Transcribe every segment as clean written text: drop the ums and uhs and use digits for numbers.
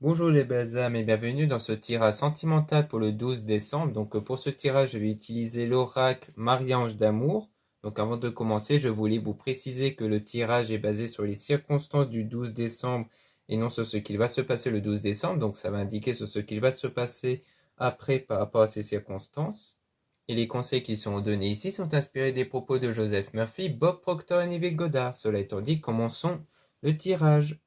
Bonjour les belles âmes et bienvenue dans ce tirage sentimental pour le 12 décembre. Donc pour ce tirage, je vais utiliser l'oracle Marie-Ange d'amour. Donc avant de commencer, je voulais vous préciser que le tirage est basé sur les circonstances du 12 décembre et non sur ce qu'il va se passer le 12 décembre. Donc ça va indiquer sur ce qu'il va se passer après par rapport à ces circonstances. Et les conseils qui sont donnés ici sont inspirés des propos de Joseph Murphy, Bob Proctor et Neville Goddard. Cela étant dit, commençons le tirage.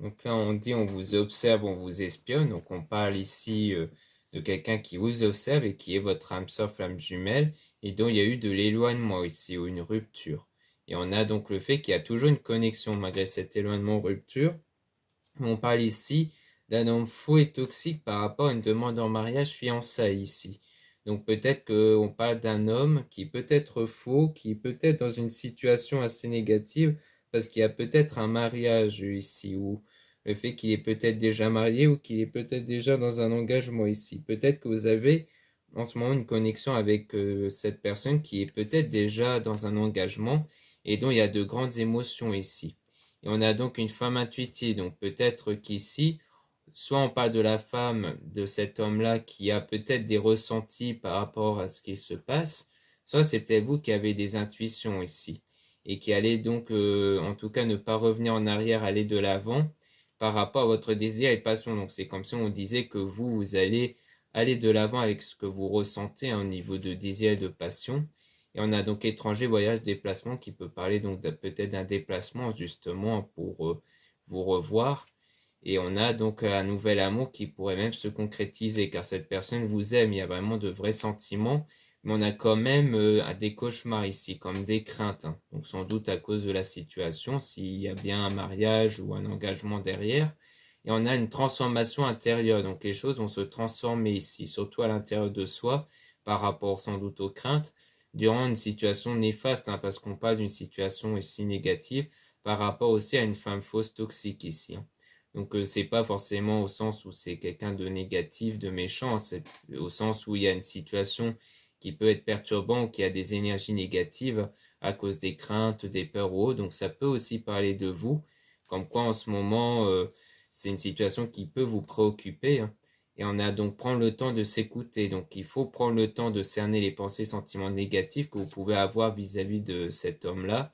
Donc là, on dit on vous observe, on vous espionne. Donc on parle ici de quelqu'un qui vous observe et qui est votre âme sœur, flamme jumelle, et dont il y a eu de l'éloignement ici, ou une rupture. Et on a donc le fait qu'il y a toujours une connexion malgré cet éloignement, rupture. On parle ici d'un homme faux et toxique par rapport à une demande en mariage fiançailles ici. Donc peut-être qu'on parle d'un homme qui peut être faux, qui peut être dans une situation assez négative, parce qu'il y a peut-être un mariage ici, ou le fait qu'il est peut-être déjà marié, ou qu'il est peut-être déjà dans un engagement ici. Peut-être que vous avez en ce moment une connexion avec cette personne qui est peut-être déjà dans un engagement, et dont il y a de grandes émotions ici. Et on a donc une femme intuitive, donc peut-être qu'ici, soit on parle de la femme de cet homme-là qui a peut-être des ressentis par rapport à ce qui se passe, soit c'est peut-être vous qui avez des intuitions ici, et qui allez donc, en tout cas, ne pas revenir en arrière, aller de l'avant par rapport à votre désir et passion. Donc c'est comme si on disait que vous allez aller de l'avant avec ce que vous ressentez au niveau de désir et de passion. Et on a donc étranger, voyage, déplacement qui peut parler donc peut-être d'un déplacement justement pour vous revoir. Et on a donc un nouvel amour qui pourrait même se concrétiser car cette personne vous aime, il y a vraiment de vrais sentiments. Mais on a quand même des cauchemars ici, comme des craintes. Donc sans doute à cause de la situation, s'il y a bien un mariage ou un engagement derrière. Et on a une transformation intérieure, donc les choses vont se transformer ici, surtout à l'intérieur de soi, par rapport sans doute aux craintes durant une situation néfaste, parce qu'on parle d'une situation ici négative par rapport aussi à une femme fausse toxique ici. Donc c'est pas forcément au sens où c'est quelqu'un de négatif, de méchant, c'est au sens où il y a une situation qui peut être perturbante, qui a des énergies négatives à cause des craintes, des peurs ou autres. Donc ça peut aussi parler de vous, comme quoi en ce moment c'est une situation qui peut vous préoccuper. Et on a donc prendre le temps de s'écouter. Donc il faut prendre le temps de cerner les pensées, sentiments négatifs que vous pouvez avoir vis-à-vis de cet homme-là,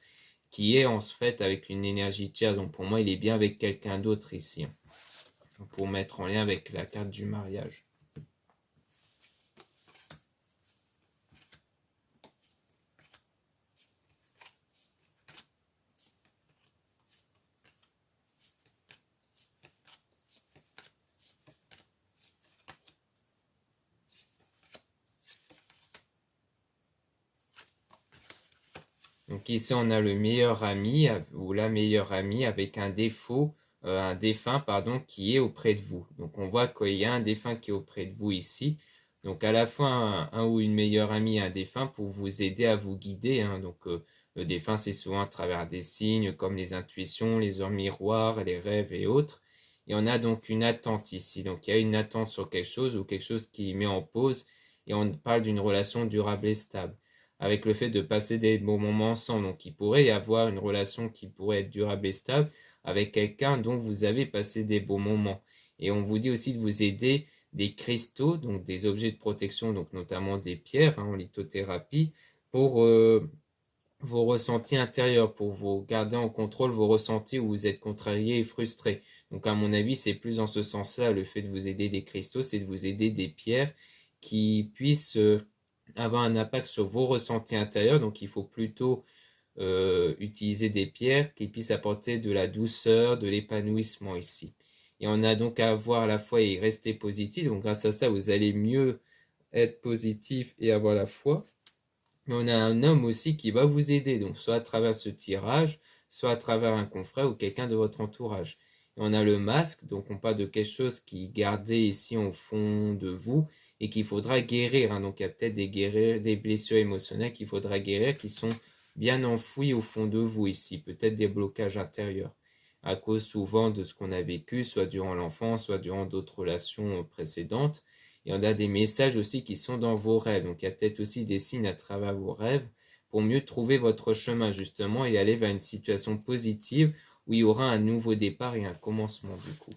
qui est en fait avec une énergie tierce. Donc pour moi, il est bien avec quelqu'un d'autre ici, pour mettre en lien avec la carte du mariage. Donc ici, on a le meilleur ami ou la meilleure amie avec un défaut, un défunt, pardon, qui est auprès de vous. Donc on voit qu'il y a un défunt qui est auprès de vous ici. Donc à la fois un ou une meilleure amie et un défunt pour vous aider à vous guider. Donc le défunt, c'est souvent à travers des signes comme les intuitions, les heures miroirs, les rêves et autres. Et on a donc une attente ici. Donc il y a une attente sur quelque chose ou quelque chose qui met en pause. Et on parle d'une relation durable et stable avec le fait de passer des bons moments ensemble. Donc il pourrait y avoir une relation qui pourrait être durable et stable avec quelqu'un dont vous avez passé des bons moments. Et on vous dit aussi de vous aider des cristaux, donc des objets de protection, donc notamment des pierres en lithothérapie, pour vos ressentis intérieurs, pour vous garder en contrôle vos ressentis où vous êtes contrarié et frustré. Donc à mon avis, c'est plus dans ce sens-là, le fait de vous aider des cristaux, c'est de vous aider des pierres qui puissent avoir un impact sur vos ressentis intérieurs. Donc il faut plutôt utiliser des pierres qui puissent apporter de la douceur, de l'épanouissement ici. Et on a donc à avoir à la foi et rester positif. Donc grâce à ça, vous allez mieux être positif et avoir la foi. Mais on a un homme aussi qui va vous aider, donc soit à travers ce tirage, soit à travers un confrère ou quelqu'un de votre entourage. Et on a le masque, donc on parle de quelque chose qui est gardé ici au fond de vous et qu'il faudra guérir, hein. Donc il y a peut-être des blessures émotionnelles qu'il faudra guérir qui sont bien enfouies au fond de vous ici, peut-être des blocages intérieurs, à cause souvent de ce qu'on a vécu, soit durant l'enfance, soit durant d'autres relations précédentes. Et on a des messages aussi qui sont dans vos rêves. Donc il y a peut-être aussi des signes à travers vos rêves pour mieux trouver votre chemin justement et aller vers une situation positive où il y aura un nouveau départ et un commencement du coup.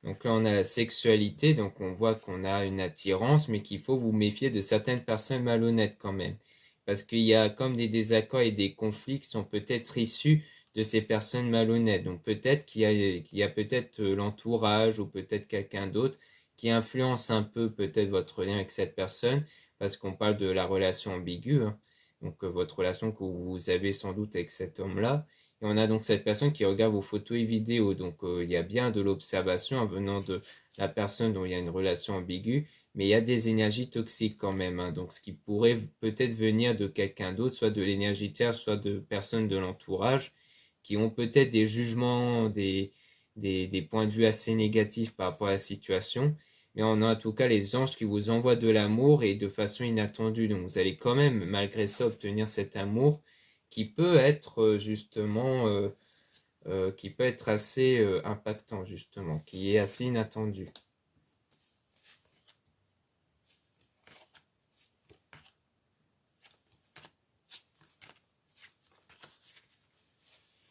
Donc là, on a la sexualité, donc on voit qu'on a une attirance, mais qu'il faut vous méfier de certaines personnes malhonnêtes quand même. Parce qu'il y a comme des désaccords et des conflits qui sont peut-être issus de ces personnes malhonnêtes. Donc peut-être qu'il y a peut-être l'entourage ou peut-être quelqu'un d'autre qui influence un peu peut-être votre lien avec cette personne, parce qu'on parle de la relation ambiguë, hein. Donc votre relation que vous avez sans doute avec cet homme-là. Et on a donc cette personne qui regarde vos photos et vidéos. Donc il y a bien de l'observation en venant de la personne dont il y a une relation ambiguë, mais il y a des énergies toxiques quand même, hein. Donc ce qui pourrait peut-être venir de quelqu'un d'autre, soit de l'énergie tierce, soit de personnes de l'entourage, qui ont peut-être des jugements, des points de vue assez négatifs par rapport à la situation. Mais on a en tout cas les anges qui vous envoient de l'amour et de façon inattendue. Donc vous allez quand même, malgré ça, obtenir cet amour qui peut être justement, qui peut être assez impactant justement, qui est assez inattendu.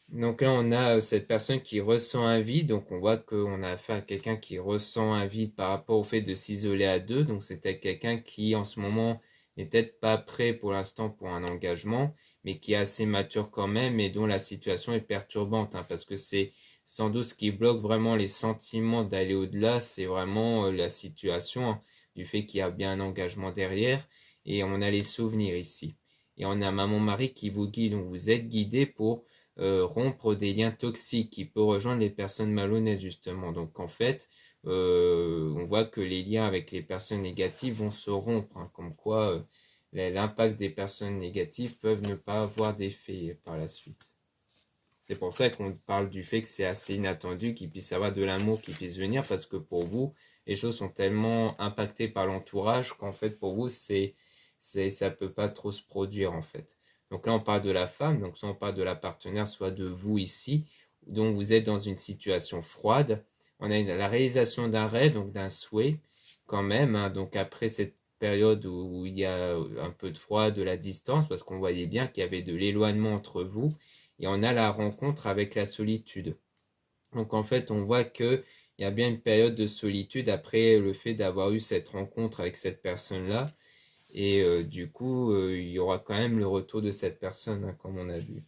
Donc là, on a cette personne qui ressent un vide. Donc on voit qu'on a affaire à quelqu'un qui ressent un vide par rapport au fait de s'isoler à deux. Donc c'était quelqu'un qui en ce moment n'est peut-être pas prêt pour l'instant pour un engagement, mais qui est assez mature quand même et dont la situation est perturbante, hein, parce que c'est sans doute ce qui bloque vraiment les sentiments d'aller au-delà, c'est vraiment la situation, hein, du fait qu'il y a bien un engagement derrière et on a les souvenirs ici. Et on a maman-mari qui vous guide, donc vous êtes guidé pour rompre des liens toxiques qui peuvent rejoindre les personnes malhonnêtes justement. Donc en fait, on voit que les liens avec les personnes négatives vont se rompre, hein, comme quoi l'impact des personnes négatives peuvent ne pas avoir d'effet par la suite. C'est pour ça qu'on parle du fait que c'est assez inattendu qu'il puisse y avoir de l'amour qui puisse venir, parce que pour vous, les choses sont tellement impactées par l'entourage qu'en fait pour vous, ça peut pas trop se produire en fait. Donc là, on parle de la femme, donc soit on parle de la partenaire, soit de vous ici, dont vous êtes dans une situation froide. On a la réalisation d'un rêve, donc d'un souhait, quand même, hein. Donc après cette période où il y a un peu de froid, de la distance, parce qu'on voyait bien qu'il y avait de l'éloignement entre vous, et on a la rencontre avec la solitude. Donc en fait, on voit que il y a bien une période de solitude après le fait d'avoir eu cette rencontre avec cette personne-là. Et du coup, il y aura quand même le retour de cette personne, hein, comme on a vu.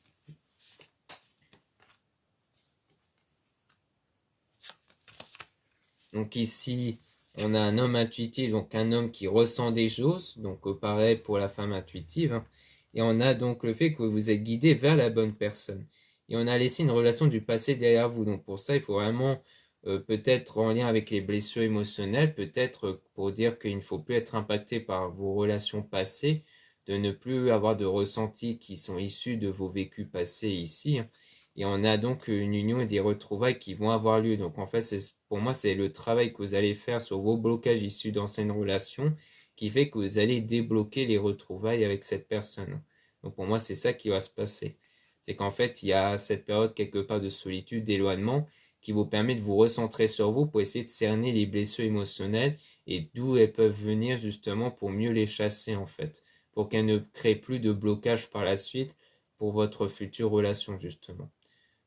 Donc ici, on a un homme intuitif, donc un homme qui ressent des choses, donc pareil pour la femme intuitive, hein. Et on a donc le fait que vous êtes guidé vers la bonne personne. Et on a laissé une relation du passé derrière vous. Donc pour ça, il faut vraiment, peut-être en lien avec les blessures émotionnelles, peut-être pour dire qu'il ne faut plus être impacté par vos relations passées, de ne plus avoir de ressentis qui sont issus de vos vécus passés ici, hein. Et on a donc une union et des retrouvailles qui vont avoir lieu. Donc en fait, pour moi, c'est le travail que vous allez faire sur vos blocages issus d'anciennes relations qui fait que vous allez débloquer les retrouvailles avec cette personne. Donc pour moi, c'est ça qui va se passer. C'est qu'en fait, il y a cette période quelque part de solitude, d'éloignement, qui vous permet de vous recentrer sur vous pour essayer de cerner les blessures émotionnelles et d'où elles peuvent venir justement pour mieux les chasser en fait, pour qu'elles ne créent plus de blocage par la suite pour votre future relation justement.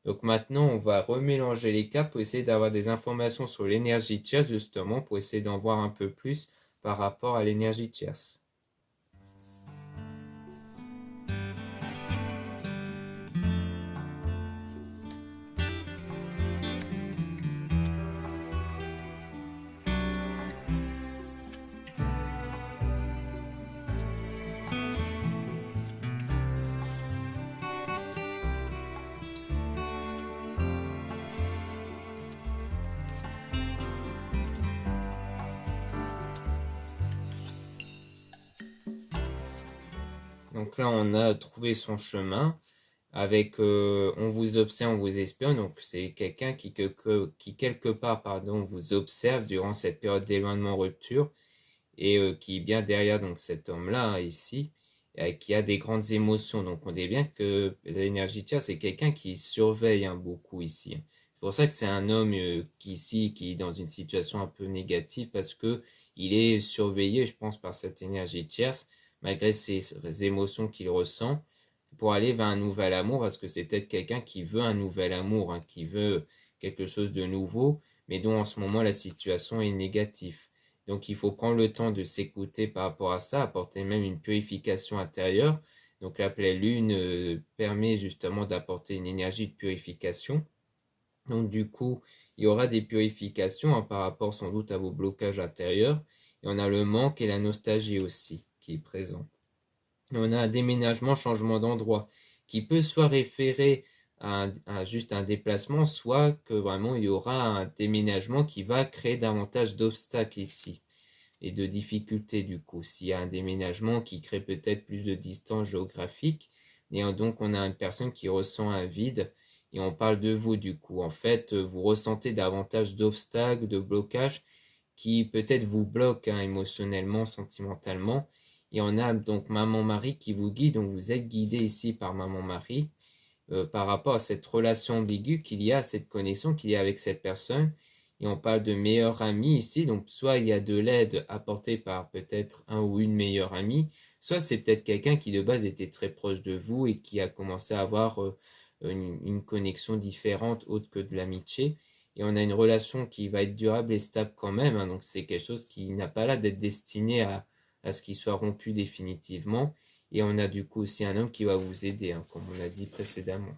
Donc maintenant, on va remélanger les cas pour essayer d'avoir des informations sur l'énergie tierce, justement, pour essayer d'en voir un peu plus par rapport à l'énergie tierce. Donc là, on a trouvé son chemin avec on vous observe, on vous espionne. Donc c'est quelqu'un qui quelque part, pardon, vous observe durant cette période d'éloignement rupture et qui est bien derrière donc cet homme-là hein, ici, qui a des grandes émotions. Donc on dit bien que l'énergie tiers, c'est quelqu'un qui surveille hein, beaucoup ici. C'est pour ça que c'est un homme qui ici, qui est dans une situation un peu négative parce que il est surveillé, je pense, par cette énergie tierce, malgré ses émotions qu'il ressent, pour aller vers un nouvel amour, parce que c'est peut-être quelqu'un qui veut un nouvel amour, hein, qui veut quelque chose de nouveau, mais dont en ce moment la situation est négative. Donc il faut prendre le temps de s'écouter par rapport à ça, apporter même une purification intérieure. Donc la pleine lune permet justement d'apporter une énergie de purification. Donc du coup, il y aura des purifications hein, par rapport sans doute à vos blocages intérieurs. Et on a le manque et la nostalgie aussi qui est présent. Et on a un déménagement, changement d'endroit qui peut soit référer à juste un déplacement, soit que vraiment il y aura un déménagement qui va créer davantage d'obstacles ici et de difficultés du coup. S'il y a un déménagement qui crée peut-être plus de distance géographique, et donc on a une personne qui ressent un vide, et on parle de vous du coup. En fait, vous ressentez davantage d'obstacles, de blocages qui peut-être vous bloquent hein, émotionnellement, sentimentalement. Et on a donc Maman Marie qui vous guide, donc vous êtes guidé ici par Maman Marie par rapport à cette relation ambiguë qu'il y a, cette connexion qu'il y a avec cette personne. Et on parle de meilleur ami ici, donc soit il y a de l'aide apportée par peut-être un ou une meilleure amie, soit c'est peut-être quelqu'un qui de base était très proche de vous et qui a commencé à avoir une connexion différente autre que de l'amitié. Et on a une relation qui va être durable et stable quand même, hein, donc c'est quelque chose qui n'a pas l'air d'être destiné à ce qu'il soit rompu définitivement. Et on a du coup aussi un homme qui va vous aider, hein, comme on a dit précédemment.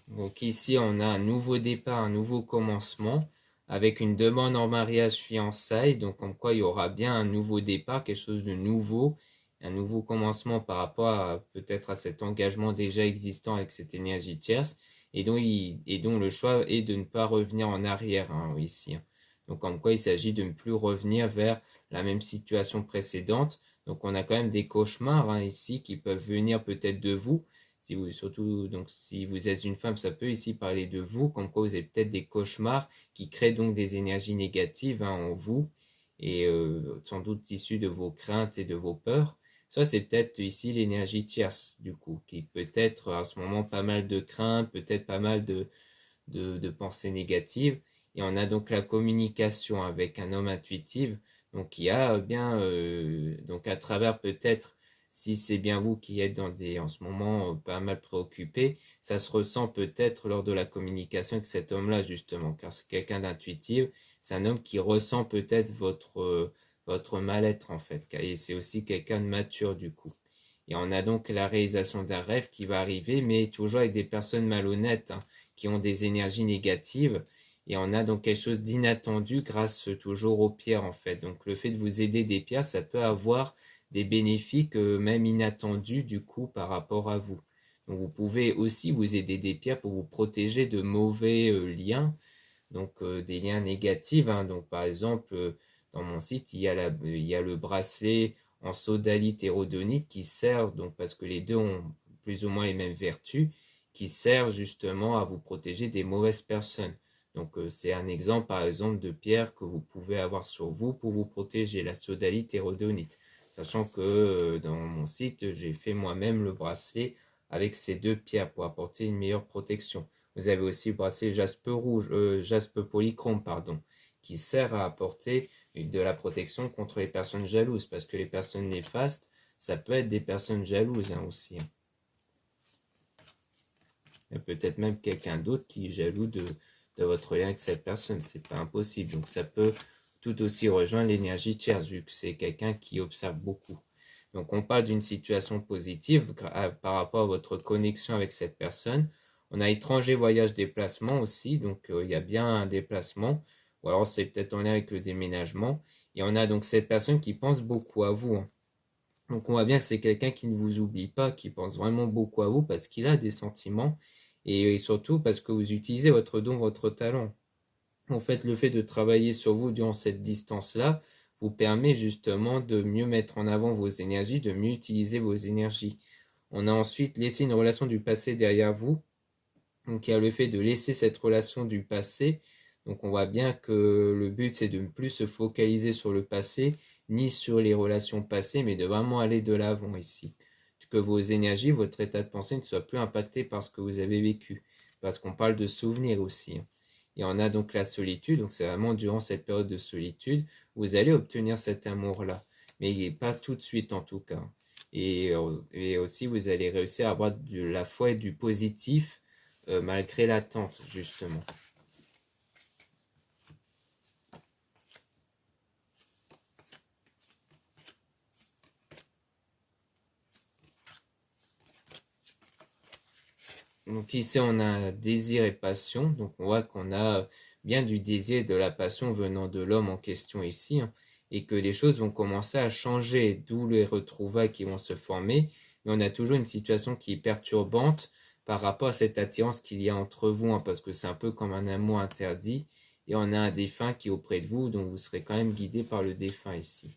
Donc ici, on a un nouveau départ, un nouveau commencement, avec une demande en mariage fiançailles. Donc comme quoi il y aura bien un nouveau départ, quelque chose de nouveau, un nouveau commencement par rapport à peut-être à cet engagement déjà existant avec cette énergie tierce, et dont le choix est de ne pas revenir en arrière hein, ici. Hein. Donc comme quoi il s'agit de ne plus revenir vers la même situation précédente. Donc on a quand même des cauchemars hein, ici qui peuvent venir peut-être de vous. Si vous, surtout, donc, si vous êtes une femme, ça peut ici parler de vous, comme quoi vous avez peut-être des cauchemars qui créent donc des énergies négatives hein, en vous, et sans doute issues de vos craintes et de vos peurs. Ça, c'est peut-être ici l'énergie tierce, du coup, qui peut être à ce moment pas mal de craintes, peut-être pas mal de pensées négatives. Et on a donc la communication avec un homme intuitif, donc qui a bien, donc à travers peut-être si c'est bien vous qui êtes en ce moment pas mal préoccupé, ça se ressent peut-être lors de la communication avec cet homme-là, justement, car c'est quelqu'un d'intuitif, c'est un homme qui ressent peut-être votre mal-être, en fait, et c'est aussi quelqu'un de mature, du coup. Et on a donc la réalisation d'un rêve qui va arriver, mais toujours avec des personnes malhonnêtes, hein, qui ont des énergies négatives, et on a donc quelque chose d'inattendu grâce toujours aux pierres, en fait. Donc le fait de vous aider des pierres, ça peut avoir des bénéfices même inattendus du coup par rapport à vous. Donc vous pouvez aussi vous aider des pierres pour vous protéger de mauvais liens, donc des liens négatifs. Hein. Donc par exemple, dans mon site, il y a le bracelet en sodalite et rhodonite qui sert, donc parce que les deux ont plus ou moins les mêmes vertus, qui sert justement à vous protéger des mauvaises personnes. Donc c'est un exemple par exemple de pierre que vous pouvez avoir sur vous pour vous protéger, la sodalite et rhodonite. Sachant que dans mon site, j'ai fait moi-même le bracelet avec ces deux pierres pour apporter une meilleure protection. Vous avez aussi le bracelet jaspe polychrome, pardon, qui sert à apporter de la protection contre les personnes jalouses, parce que les personnes néfastes, ça peut être des personnes jalouses hein, aussi. Hein. Et peut-être même quelqu'un d'autre qui est jaloux de votre lien avec cette personne, c'est pas impossible. Donc ça peut tout aussi rejoindre l'énergie tierce, vu que c'est quelqu'un qui observe beaucoup. Donc on parle d'une situation positive par rapport à votre connexion avec cette personne. On a étranger, voyage, déplacement aussi, donc il y a bien un déplacement, ou alors c'est peut-être en lien avec le déménagement. Et on a donc cette personne qui pense beaucoup à vous, hein. Donc on voit bien que c'est quelqu'un qui ne vous oublie pas, qui pense vraiment beaucoup à vous parce qu'il a des sentiments et surtout parce que vous utilisez votre don, votre talent. En fait, le fait de travailler sur vous durant cette distance-là vous permet justement de mieux mettre en avant vos énergies, de mieux utiliser vos énergies. On a ensuite laissé une relation du passé derrière vous. Donc il y a le fait de laisser cette relation du passé. Donc on voit bien que le but c'est de ne plus se focaliser sur le passé ni sur les relations passées, mais de vraiment aller de l'avant ici. Que vos énergies, votre état de pensée ne soit plus impacté par ce que vous avez vécu. Parce qu'on parle de souvenirs aussi, hein. Et on a donc la solitude, donc c'est vraiment durant cette période de solitude, vous allez obtenir cet amour-là. Mais pas tout de suite en tout cas. Et aussi vous allez réussir à avoir de la foi et du positif malgré l'attente justement. Donc ici on a désir et passion, donc on voit qu'on a bien du désir et de la passion venant de l'homme en question ici, hein, et que les choses vont commencer à changer, d'où les retrouvailles qui vont se former, mais on a toujours une situation qui est perturbante par rapport à cette attirance qu'il y a entre vous, hein, parce que c'est un peu comme un amour interdit, et on a un défunt qui est auprès de vous, donc vous serez quand même guidé par le défunt ici.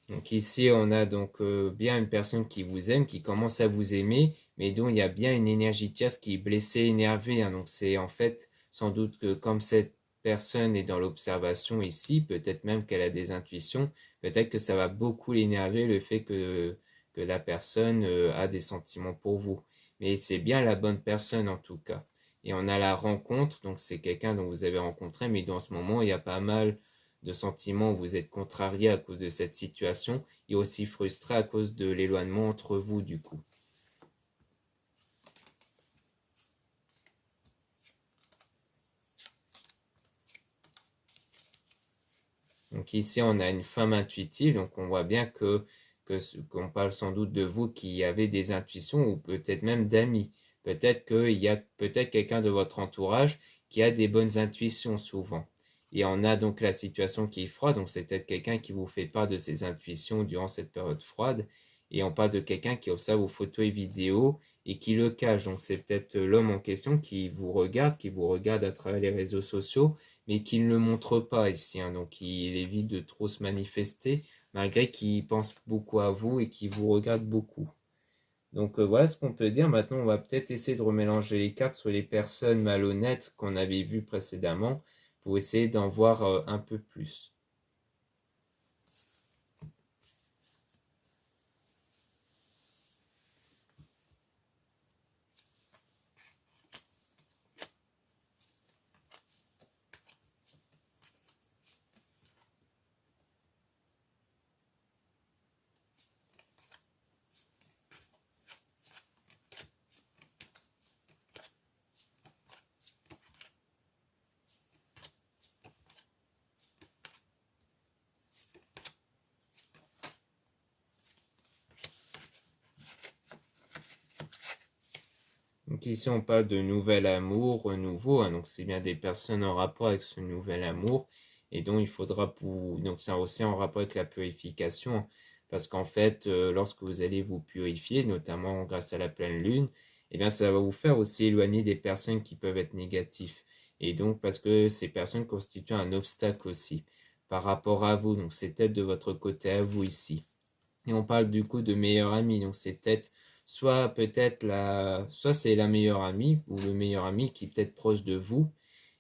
Donc ici, on a donc bien une personne qui vous aime, qui commence à vous aimer, mais dont il y a bien une énergie tierce qui est blessée, énervée, hein. Donc c'est en fait sans doute que comme cette personne est dans l'observation ici, peut-être même qu'elle a des intuitions, peut-être que ça va beaucoup l'énerver le fait que la personne a des sentiments pour vous. Mais c'est bien la bonne personne en tout cas. Et on a la rencontre, donc c'est quelqu'un dont vous avez rencontré, mais dans ce moment, il y a pas mal de sentiments où vous êtes contrarié à cause de cette situation et aussi frustré à cause de l'éloignement entre vous du coup. Donc ici on a une femme intuitive, donc on voit bien qu'on parle sans doute de vous qui avez des intuitions ou peut-être même d'amis. Peut-être qu'il y a peut-être quelqu'un de votre entourage qui a des bonnes intuitions souvent. Et on a donc la situation qui est froide, donc c'est peut-être quelqu'un qui vous fait part de ses intuitions durant cette période froide. Et on parle de quelqu'un qui observe vos photos et vidéos et qui le cache. Donc c'est peut-être l'homme en question qui vous regarde à travers les réseaux sociaux, mais qui ne le montre pas ici, hein. Donc il évite de trop se manifester, malgré qu'il pense beaucoup à vous et qu'il vous regarde beaucoup. Donc voilà ce qu'on peut dire. Maintenant, on va peut-être essayer de remélanger les cartes sur les personnes malhonnêtes qu'on avait vues précédemment pour essayer d'en voir un peu plus. Donc ici, on parle de nouvel amour, renouveau, hein. Donc c'est bien des personnes en rapport avec ce nouvel amour. Et donc il faudra pour... Donc c'est aussi en rapport avec la purification, hein. Parce qu'en fait, lorsque vous allez vous purifier, notamment grâce à la pleine lune, eh bien ça va vous faire aussi éloigner des personnes qui peuvent être négatives. Et donc parce que ces personnes constituent un obstacle aussi par rapport à vous. Donc c'est peut-être de votre côté à vous ici. Et on parle du coup de meilleur ami. Donc c'est peut-être soit c'est la meilleure amie ou le meilleur ami qui est peut-être proche de vous,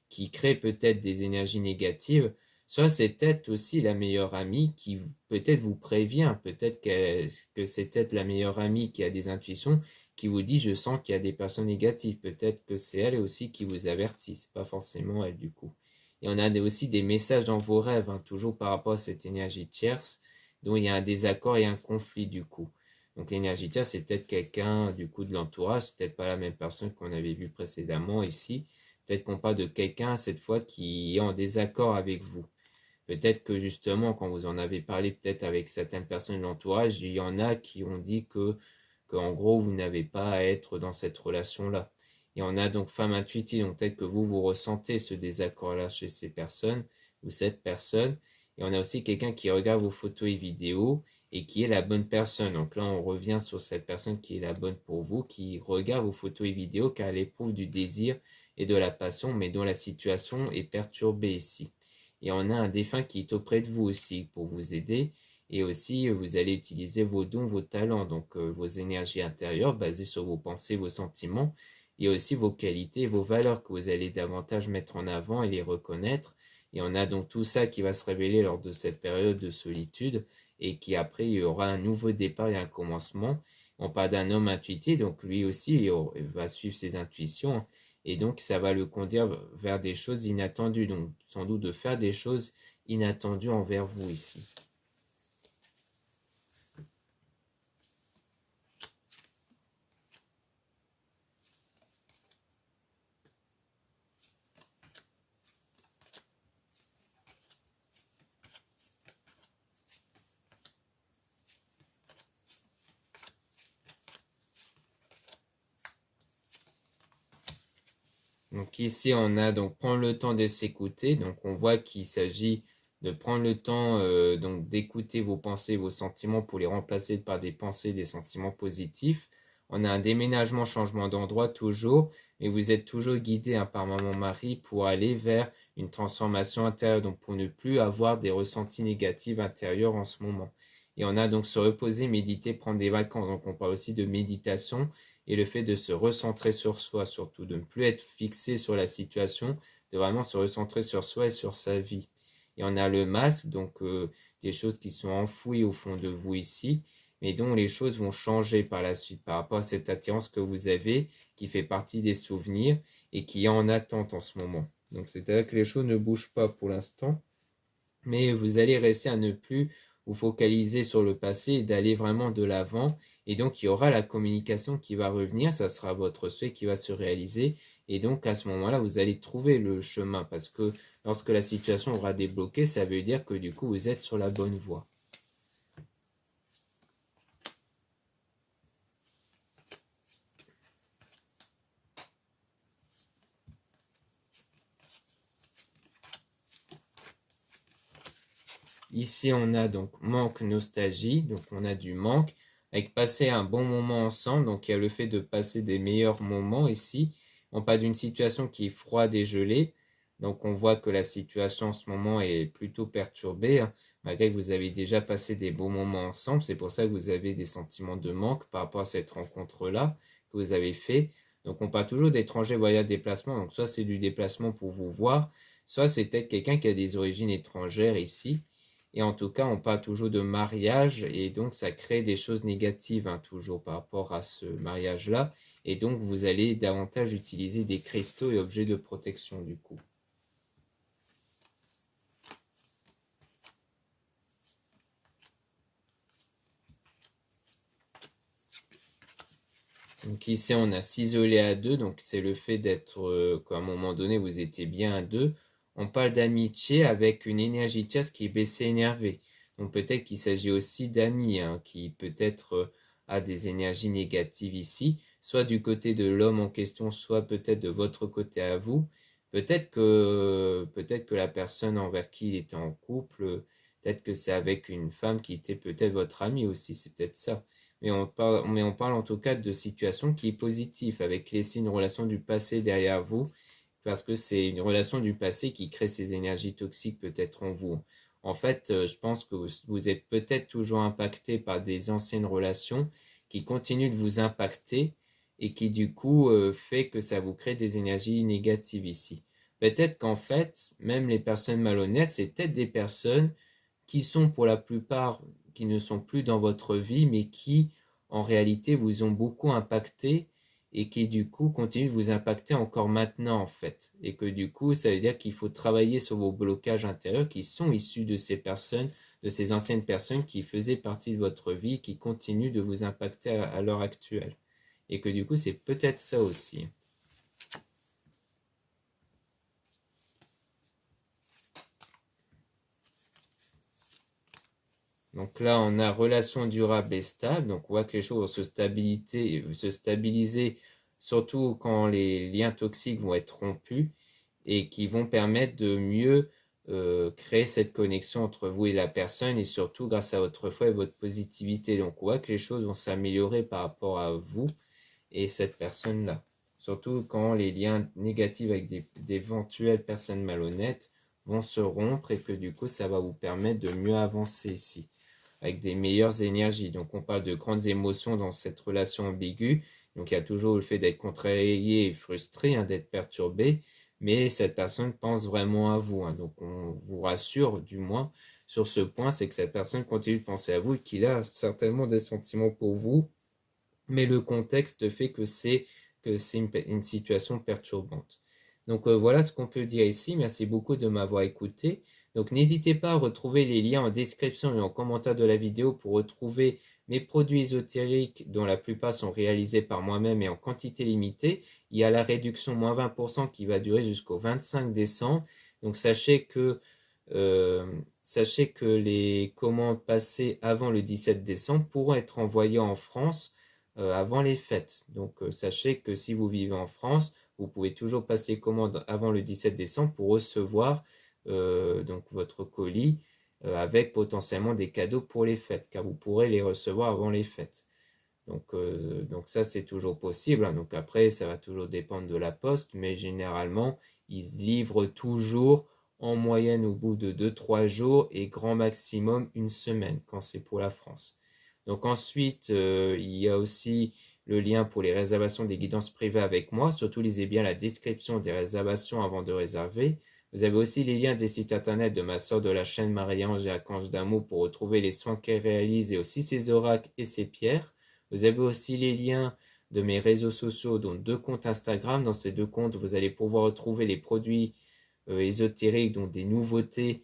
qui crée peut-être des énergies négatives. Soit c'est peut-être aussi la meilleure amie qui peut-être vous prévient, peut-être que c'est peut-être la meilleure amie qui a des intuitions, qui vous dit je sens qu'il y a des personnes négatives. Peut-être que c'est elle aussi qui vous avertit, c'est pas forcément elle du coup. Et on a aussi des messages dans vos rêves, hein, toujours par rapport à cette énergie tierce, dont il y a un désaccord et un conflit du coup. Donc l'énergie tierce, c'est peut-être quelqu'un du coup de l'entourage, c'est peut-être pas la même personne qu'on avait vu précédemment ici. Peut-être qu'on parle de quelqu'un cette fois qui est en désaccord avec vous. Peut-être que justement, quand vous en avez parlé peut-être avec certaines personnes de l'entourage, il y en a qui ont dit qu'en gros, vous n'avez pas à être dans cette relation-là. Et on a donc femme intuitive, donc peut-être que vous ressentez ce désaccord-là chez ces personnes ou cette personne. Et on a aussi quelqu'un qui regarde vos photos et vidéos et qui est la bonne personne. Donc là, on revient sur cette personne qui est la bonne pour vous, qui regarde vos photos et vidéos car elle éprouve du désir et de la passion, mais dont la situation est perturbée ici. Et on a un défunt qui est auprès de vous aussi pour vous aider. Et aussi, vous allez utiliser vos dons, vos talents, donc vos énergies intérieures basées sur vos pensées, vos sentiments, et aussi vos qualités et vos valeurs que vous allez davantage mettre en avant et les reconnaître. Et on a donc tout ça qui va se révéler lors de cette période de solitude et qui après, il y aura un nouveau départ et un commencement. On parle d'un homme intuitif, donc lui aussi, il va suivre ses intuitions. Et donc, ça va le conduire vers des choses inattendues. Donc, sans doute de faire des choses inattendues envers vous ici. Donc ici, on a donc prendre le temps de s'écouter. Donc on voit qu'il s'agit de prendre le temps donc d'écouter vos pensées, vos sentiments pour les remplacer par des pensées, des sentiments positifs. On a un déménagement, changement d'endroit toujours, mais vous êtes toujours guidé par Maman Marie pour aller vers une transformation intérieure, donc pour ne plus avoir des ressentis négatifs intérieurs en ce moment. Et on a donc se reposer, méditer, prendre des vacances. Donc on parle aussi de méditation et le fait de se recentrer sur soi, surtout de ne plus être fixé sur la situation, de vraiment se recentrer sur soi et sur sa vie. Et on a le masque, donc des choses qui sont enfouies au fond de vous ici, mais dont les choses vont changer par la suite par rapport à cette attirance que vous avez, qui fait partie des souvenirs et qui est en attente en ce moment. Donc c'est-à-dire que les choses ne bougent pas pour l'instant, mais vous allez rester à ne plus vous focaliser sur le passé et d'aller vraiment de l'avant. Et donc, il y aura la communication qui va revenir, ça sera votre souhait qui va se réaliser. Et donc, à ce moment-là, vous allez trouver le chemin parce que lorsque la situation aura débloqué, ça veut dire que du coup, vous êtes sur la bonne voie. Ici, on a donc manque, nostalgie, donc on a du manque, avec passer un bon moment ensemble, donc il y a le fait de passer des meilleurs moments ici. On parle d'une situation qui est froide et gelée, donc on voit que la situation en ce moment est plutôt perturbée, malgré que vous avez déjà passé des beaux moments ensemble. C'est pour ça que vous avez des sentiments de manque par rapport à cette rencontre-là que vous avez fait. Donc on parle toujours d'étrangers, voyage, déplacement, donc soit c'est du déplacement pour vous voir, soit c'est peut-être quelqu'un qui a des origines étrangères ici. Et en tout cas, on parle toujours de mariage et donc ça crée des choses négatives toujours par rapport à ce mariage-là. Et donc vous allez davantage utiliser des cristaux et objets de protection du coup. Donc ici on a s'isoler à deux, donc c'est le fait d'être, qu'à un moment donné vous étiez bien à deux. On parle d'amitié avec une énergie de chasse qui est baissée énervée. Donc peut-être qu'il s'agit aussi d'amis qui peut-être a des énergies négatives ici, soit du côté de l'homme en question, soit peut-être de votre côté à vous. Peut-être que la personne envers qui il était en couple, peut-être que c'est avec une femme qui était peut-être votre amie aussi, c'est peut-être ça. Mais on parle en tout cas de situation qui est positive, avec laisser une relation du passé derrière vous, parce que c'est une relation du passé qui crée ces énergies toxiques peut-être en vous. En fait, je pense que vous êtes peut-être toujours impacté par des anciennes relations qui continuent de vous impacter et qui du coup fait que ça vous crée des énergies négatives ici. Peut-être qu'en fait, même les personnes malhonnêtes, c'est peut-être des personnes qui sont pour la plupart, qui ne sont plus dans votre vie, mais qui en réalité vous ont beaucoup impacté et qui du coup continuent de vous impacter encore maintenant en fait. Et que du coup, ça veut dire qu'il faut travailler sur vos blocages intérieurs qui sont issus de ces personnes, de ces anciennes personnes qui faisaient partie de votre vie, qui continuent de vous impacter à l'heure actuelle. Et que du coup, c'est peut-être ça aussi. Donc là, on a relation durable et stable. Donc on voit que les choses vont se stabiliser, surtout quand les liens toxiques vont être rompus et qui vont permettre de mieux créer cette connexion entre vous et la personne et surtout grâce à votre foi et votre positivité. Donc on voit que les choses vont s'améliorer par rapport à vous et cette personne-là. Surtout quand les liens négatifs avec d'éventuelles personnes malhonnêtes vont se rompre et que du coup ça va vous permettre de mieux avancer ici avec des meilleures énergies. Donc on parle de grandes émotions dans cette relation ambiguë. Donc il y a toujours le fait d'être contrarié et frustré, hein, d'être perturbé, mais cette personne pense vraiment à vous, hein. Donc on vous rassure du moins sur ce point, c'est que cette personne continue de penser à vous et qu'il a certainement des sentiments pour vous, mais le contexte fait que c'est une situation perturbante. Donc voilà ce qu'on peut dire ici. Merci beaucoup de m'avoir écouté. Donc n'hésitez pas à retrouver les liens en description et en commentaire de la vidéo pour retrouver mes produits ésotériques dont la plupart sont réalisés par moi-même et en quantité limitée. Il y a la réduction moins 20% qui va durer jusqu'au 25 décembre. Donc euh, sachez que les commandes passées avant le 17 décembre pourront être envoyées en France avant les fêtes. Donc sachez que si vous vivez en France, vous pouvez toujours passer commande avant le 17 décembre pour recevoir donc votre colis avec potentiellement des cadeaux pour les fêtes, car vous pourrez les recevoir avant les fêtes. Donc ça, c'est toujours possible, hein. Donc après, ça va toujours dépendre de la poste, mais généralement, ils livrent toujours en moyenne au bout de 2-3 jours et grand maximum une semaine quand c'est pour la France. Donc ensuite, il y a aussi le lien pour les réservations des guidances privées avec moi. Surtout, lisez bien la description des réservations avant de réserver. Vous avez aussi les liens des sites internet de ma sœur de la chaîne Marie-Ange et Archange d'Amour pour retrouver les soins qu'elle réalise et aussi ses oracles et ses pierres. Vous avez aussi les liens de mes réseaux sociaux, dont 2 comptes Instagram. Dans ces 2 comptes, vous allez pouvoir retrouver les produits ésotériques, donc des nouveautés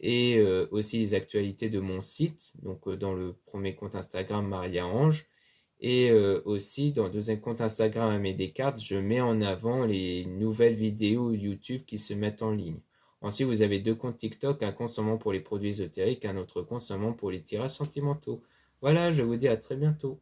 et aussi les actualités de mon site. Donc dans le premier compte Instagram, Maria Ange. Et aussi dans le deuxième compte Instagram Aimé Descartes, je mets en avant les nouvelles vidéos YouTube qui se mettent en ligne. Ensuite, vous avez 2 comptes TikTok, un compte seulement pour les produits ésotériques, un autre compte seulement pour les tirages sentimentaux. Voilà, je vous dis à très bientôt.